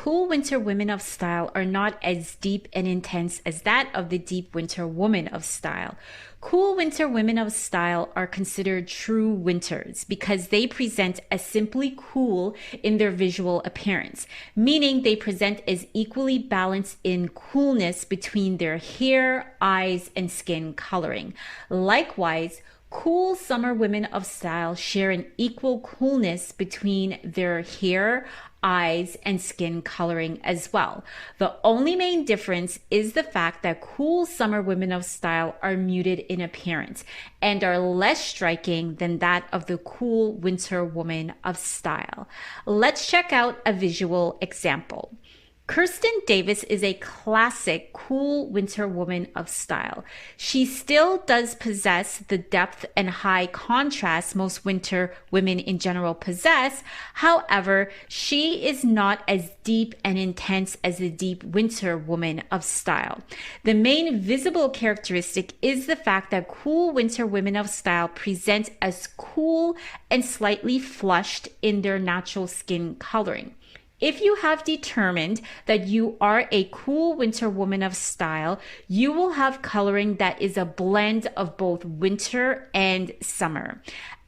cool winter women of style are not as deep and intense as that of the deep winter woman of style. Cool winter women of style are considered true winters because they present as simply cool in their visual appearance, meaning they present as equally balanced in coolness between their hair, eyes, and skin coloring. Likewise, cool summer women of style share an equal coolness between their hair, eyes, and skin coloring as well. The only main difference is the fact that cool summer women of style are muted in appearance and are less striking than that of the cool winter woman of style. Let's check out a visual example. Kristen Davis is a classic cool winter woman of style. She still does possess the depth and high contrast most winter women in general possess. However, she is not as deep and intense as the deep winter woman of style. The main visible characteristic is the fact that cool winter women of style present as cool and slightly flushed in their natural skin coloring. If you have determined that you are a cool winter woman of style, you will have coloring that is a blend of both winter and summer.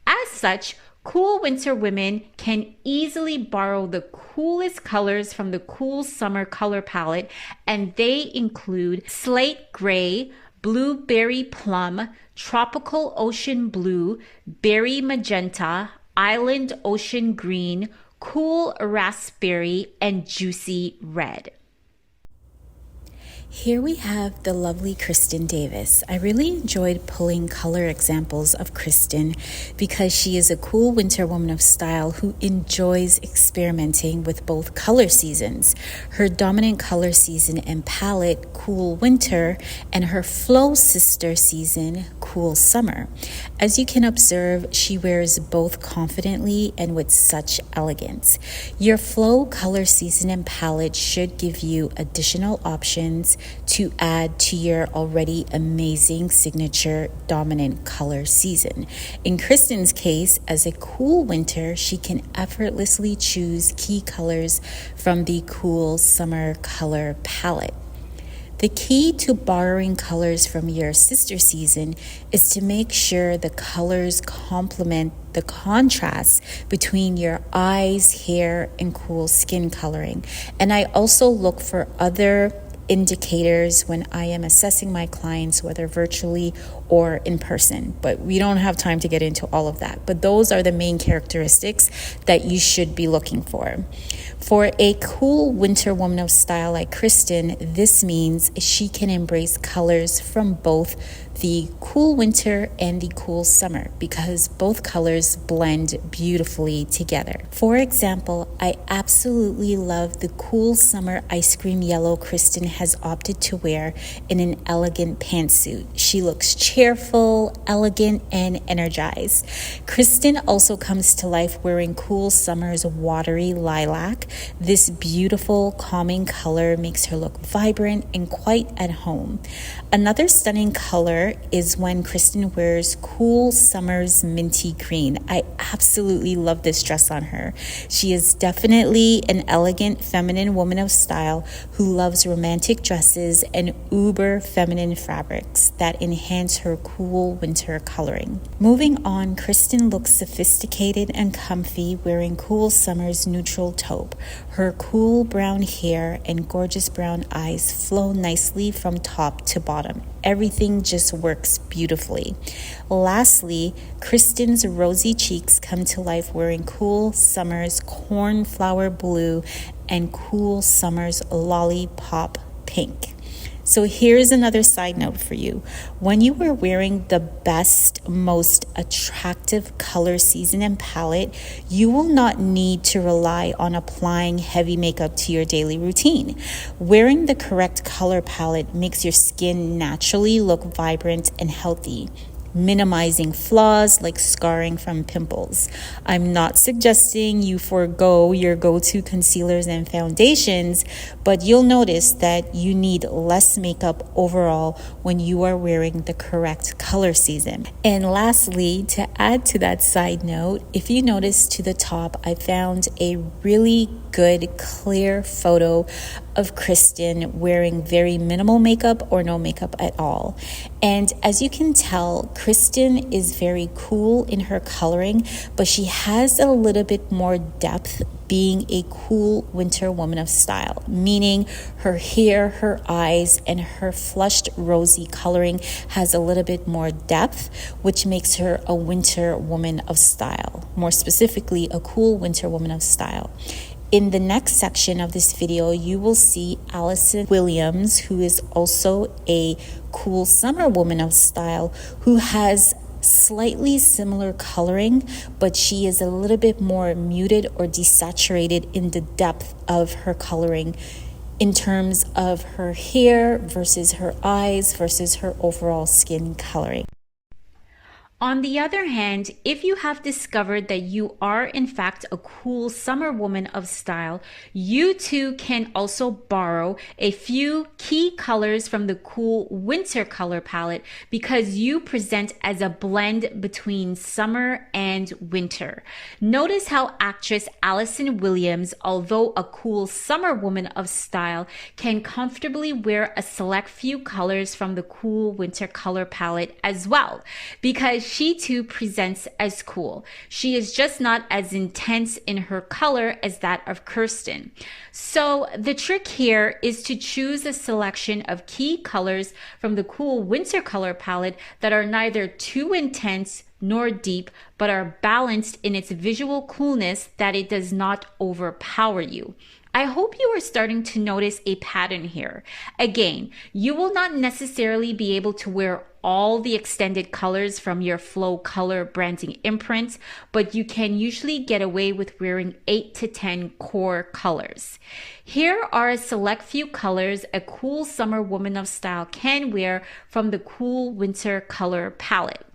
As such, cool winter women can easily borrow the coolest colors from the cool summer color palette, and they include slate gray, blueberry plum, tropical ocean blue, berry magenta, island ocean green, cool raspberry, and juicy red. Here we have the lovely Kristen Davis. I really enjoyed pulling color examples of Kristen because she is a cool winter woman of style who enjoys experimenting with both color seasons. Her dominant color season and palette, cool winter, and her flow sister season, cool summer. As you can observe, she wears both confidently and with such elegance. Your flow color season and palette should give you additional options to add to your already amazing signature dominant color season. In Kristen's case, as a cool winter, she can effortlessly choose key colors from the cool summer color palette. The key to borrowing colors from your sister season is to make sure the colors complement the contrast between your eyes, hair, and cool skin coloring. And I also look for other indicators when I am assessing my clients, whether virtually or in person. But we don't have time to get into all of that. But those are the main characteristics that you should be looking for. For a cool winter woman of style like Kristen, this means she can embrace colors from both the cool winter and the cool summer because both colors blend beautifully together. For example, I absolutely love the cool summer ice cream yellow Kristen has opted to wear in an elegant pantsuit. She looks cheerful, elegant, and energized. Kristen also comes to life wearing cool summer's watery lilac. This beautiful, calming color makes her look vibrant and quite at home. Another stunning color is when Kristen wears cool summer's minty green. I absolutely love this dress on her. She is definitely an elegant feminine woman of style who loves romantic dresses and uber feminine fabrics that enhance her cool winter coloring. Moving on, Kristen looks sophisticated and comfy wearing cool summer's neutral taupe. Her cool brown hair and gorgeous brown eyes flow nicely from top to bottom. Everything just works beautifully. Lastly, Kristen's rosy cheeks come to life wearing cool summer's cornflower blue and cool summer's lollipop pink. So here's another side note for you. When you are wearing the best, most attractive color season and palette, you will not need to rely on applying heavy makeup to your daily routine. Wearing the correct color palette makes your skin naturally look vibrant and healthy, minimizing flaws like scarring from pimples. I'm not suggesting you forego your go-to concealers and foundations, but you'll notice that you need less makeup overall when you are wearing the correct color season. And lastly, to add to that side note, if you notice to the top, I found a really good, clear photo of Kristen wearing very minimal makeup or no makeup at all. And as you can tell, Kristen is very cool in her coloring, but she has a little bit more depth being a cool winter woman of style, meaning her hair, her eyes, and her flushed rosy coloring has a little bit more depth, which makes her a winter woman of style. More specifically, a cool winter woman of style. In the next section of this video, you will see Allison Williams, who is also a cool summer woman of style, who has slightly similar coloring, but she is a little bit more muted or desaturated in the depth of her coloring in terms of her hair versus her eyes versus her overall skin coloring. On the other hand, if you have discovered that you are in fact a cool summer woman of style, you too can also borrow a few key colors from the cool winter color palette because you present as a blend between summer and winter. Notice how actress Allison Williams, although a cool summer woman of style, can comfortably wear a select few colors from the cool winter color palette as well, because she too presents as cool. She is just not as intense in her color as that of Kristen. So the trick here is to choose a selection of key colors from the cool winter color palette that are neither too intense nor deep, but are balanced in its visual coolness that it does not overpower you. I hope you are starting to notice a pattern here. Again, you will not necessarily be able to wear all the extended colors from your Flow Color branding imprint, but you can usually get away with wearing 8 to 10 core colors. Here are a select few colors a cool summer woman of style can wear from the cool winter color palette.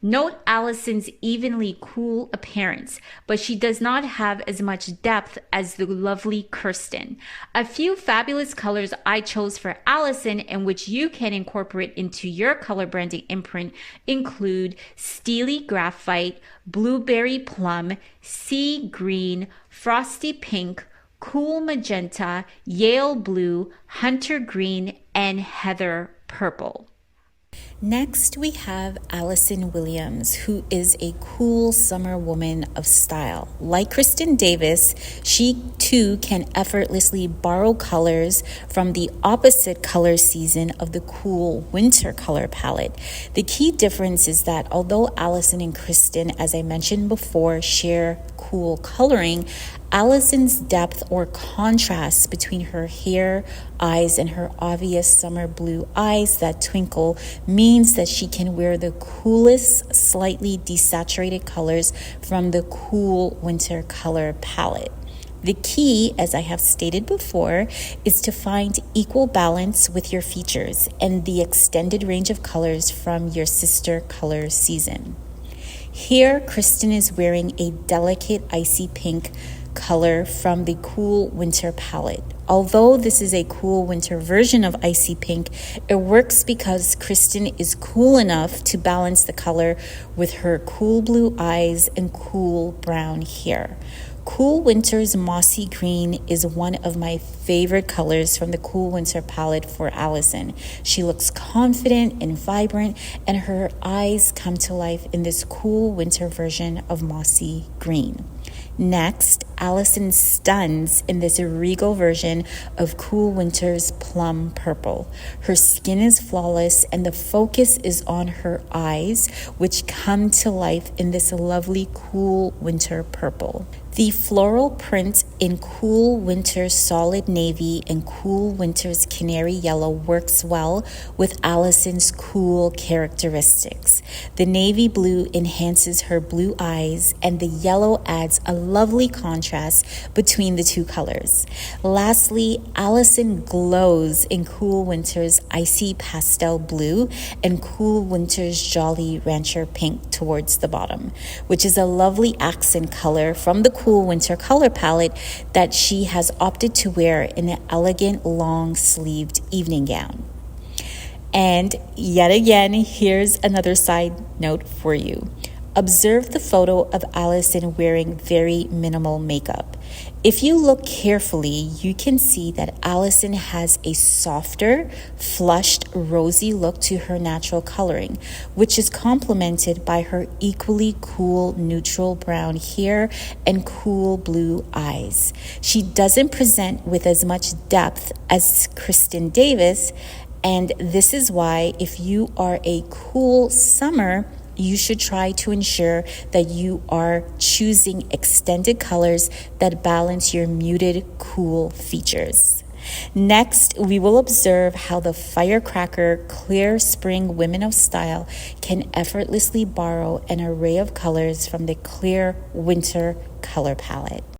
Note Allison's evenly cool appearance, but she does not have as much depth as the lovely Kristen. A few fabulous colors I chose for Allison and which you can incorporate into your color branding imprint include Steely Graphite, Blueberry Plum, Sea Green, Frosty Pink, Cool Magenta, Yale Blue, Hunter Green, and Heather Purple. Next, we have Allison Williams, who is a cool summer woman of style. Like Kristen Davis, she too can effortlessly borrow colors from the opposite color season of the cool winter color palette. The key difference is that although Allison and Kristen, as I mentioned before, share cool coloring, Allison's depth or contrast between her hair, eyes, and her obvious summer blue eyes that twinkle means that she can wear the coolest, slightly desaturated colors from the cool winter color palette. The key, as I have stated before, is to find equal balance with your features and the extended range of colors from your sister color season. Here, Kristen is wearing a delicate icy pink color from the cool winter palette. Although this is a cool winter version of icy pink, it works because Kristen is cool enough to balance the color with her cool blue eyes and cool brown hair. Cool Winter's mossy green is one of my favorite colors from the Cool Winter palette for Allison. She looks confident and vibrant, and her eyes come to life in this cool winter version of mossy green. Next, Allison stuns in this regal version of Cool Winter's plum purple. Her skin is flawless and the focus is on her eyes, which come to life in this lovely cool winter purple. The floral print in Cool Winter's solid navy and Cool Winter's canary yellow works well with Allison's cool characteristics. The navy blue enhances her blue eyes and the yellow adds a lovely contrast between the two colors. Lastly, Allison glows in Cool Winter's icy pastel blue and Cool Winter's jolly rancher pink towards the bottom, which is a lovely accent color from the Cool Winter color palette that she has opted to wear in an elegant long-sleeved evening gown. And yet again, here's another side note for you. Observe the photo of Allison wearing very minimal makeup. If you look carefully, you can see that Allison has a softer, flushed, rosy look to her natural coloring, which is complemented by her equally cool neutral brown hair and cool blue eyes. She doesn't present with as much depth as Kristen Davis, and this is why if you are a cool summer, you should try to ensure that you are choosing extended colors that balance your muted, cool features. Next, we will observe how the firecracker Clear Spring Women of Style can effortlessly borrow an array of colors from the Clear Winter color palette.